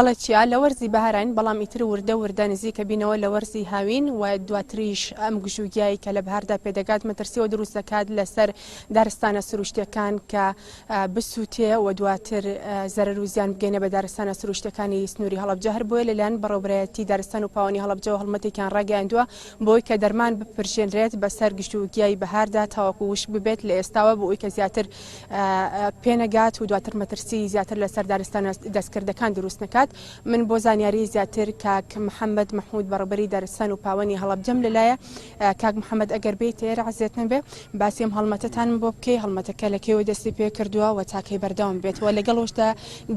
بەڵێکیا لە وەرزی بەهارین بەڵام ئیتر وردە وردە نزیکە بینەوە لە وەرزی هاوین و دواتریش ئەم گژوگیایی کە لە بەهاردا پێدەگات مەترسیەوە دروست دەکات لەسەر دارستانە سروشتیەکان کە بسووتێ و دواتر زەرەر و زیان بگەینە بە دارستانە سروشتەکانی سنووری هەڵەبجە هەر بۆیە لەلایەن بەڕێوەبەرایەتی دارستان و پاوانی هەڵەبجە و هەڵمەتێکیان ڕاگەیاندووە بۆی کە دەرمان بپرژێنرێت بەسەر گژوگیایی بەهاردا تاوەکو وش ببێت لە ئێستاوە بۆ ئەوی کە زیاتر پێنەگات و دواتر مەترسی زیاتر لەسەر دارستانە دەستکردەکان دروست نەکات. من بۆ زانیاری زیاتر کاک محەممەد مەحموود بەڕێوەبەری دارستان و پاوانی هەڵەبجەم لەلایە کاک محەممەد ئەگەر بێت ئێرە عزیێتن بێ باسی ئەم هەڵمەتەتان بۆ بکەی هەڵمەتەکە لەکەوە دەستی پێ کردووە و تاکەی بەردەوام بێتەوە لەگەڵەوەشدا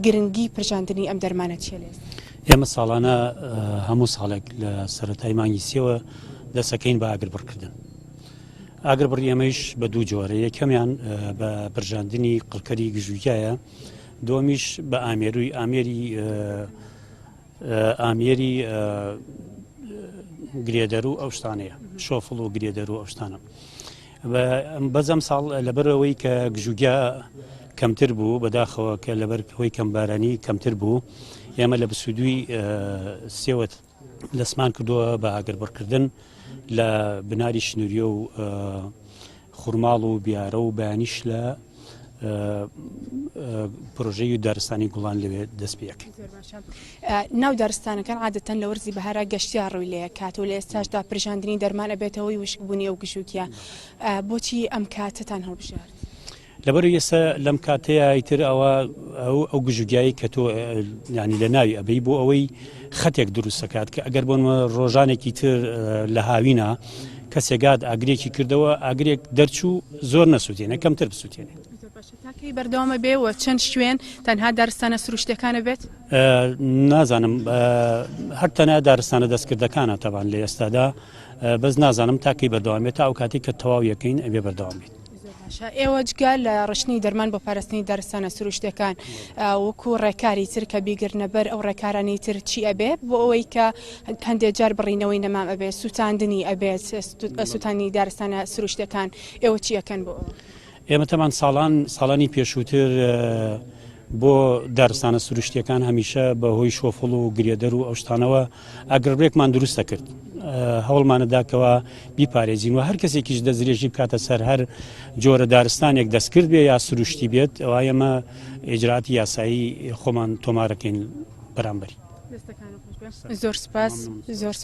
گرنگی پرژاندنی ئەم دەرمانە چێ لێ ئێمە ساڵانە هەموو ساڵێک لە سەرەتای مانگی سێوە دەسەکەین بە ئاگربڕکردن. ئاگربڕی ئێمەش بە دوو جۆرە، یەکەمیان بە پرژاندنی قڕکەری گژوگیایە، دووەمیش بە ئامێری گرێدەر و ئەو شتانەیە، شۆفڵ و گرێدەر و ئەو شتانە. بەزەم ساڵ لەبەرەوەی کە گژوگیا کەمتر بوو بەداخەوە کە لەبەرەوەی کەمبارانی کەمتر بوو، ئێمە لە بسودوی سێوەت دەستمان کردووە بە ئاگربڕکردن لە بناری شنووریە و خوورماڵ و بیارە و بەیانیش لە پرۆژەی دارستانی گوڵان لەوێ دەست پێ یەکەین. ناو دارستانەکان عادەتەن لە وەرزی بەهارا گەشتیان ڕووی لێ کات و لە ئێستاشدا پرژاندنی دەرمانە بێتەوەی وشکبوونی ئەو گژوگیە. بۆچی ئەم کاتتان هەڵبژارد؟ لەبەر ئێستا لەم کاتەیە ئیتر ئەو گژوگیایی کە تۆ ینی لە ناوی ئەبەی بۆ ئەوەی خەتێک دروست دەکات کە ئەگەر بۆنمە ڕۆژانێکی تر لە هاوینە کەسێکات ئاگرێکی کردەوە ئاگرێک دەرچوو زۆر نەسووتێنە کەمتر بسووتێنێ. تاکەی بەردەوامە بێ و چەند شوێن تەنها دارستانە سروشتەکانە بێت؟ نازانم هەر تەنها دارستانە دەستکردەکانە تەبان لە ئێستادا، بەس نازانم تاکەی بەردەوامێت تا ئەو کاتی کە تەواو یەکەین ئەبێ بەردەوام بێت. ئێوە جگە لە ڕشنی دەرمان بۆ پاراستنی دارستانە سروشتەکان وەکو ڕێکاری تر کە بیگرنەبەر ئەو ڕێکارانی تر چی ئەبێ بۆ ئەوەی کە هەندێک جار بڕینەوەی نەمام ئەبێ سووتاندنی ئەبێت سووتانی دارستانە سروشتەکان ئێوە چی ئەەکەن بۆ ئێمە تەمان ساڵانی پێشووتر بۆ دارستانە سروشتیەکان هەمیشە بەهۆی شۆفڵ و گرێدەر و ئەو شتانەوە ئاگربرێکمان دروستە کرد، هەوڵمانەداکەوە بیپارێزین و هەر کەسێکیش دەزرێژی بکاتە سەر هەر جۆرە دارستانێک دەستکرد بێ یا سروشتی بێت، ئەوە ئێمە ئیجراتی یاسایی خۆمان تۆمارەکەین بەرامبەری. زۆر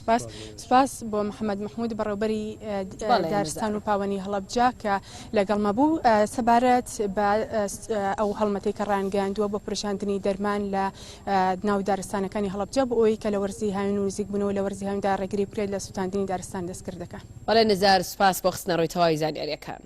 سپاس بۆ محەممەد مەحموود بەڕێوەبەری دارستان و پاوانی هەڵەبجە کە لەگەڵمە بوو سەبارەت بە ئەو هەڵمەتەی کە ڕانگەاندووە بۆ پرژاندنی دەرمان لە ناو دارستانەکانی هەڵەبجە بۆ ئەوەی کە لە وەرزی هاوین و نزیک بوونەوە لە وەرزی هاویندا ڕێگری بکرێت لە سووتاندنی دارستان دەستکردەکان. بەڵێ نزار سپاس بۆ خستنەڕۆی تەواوی زانیاریەکان.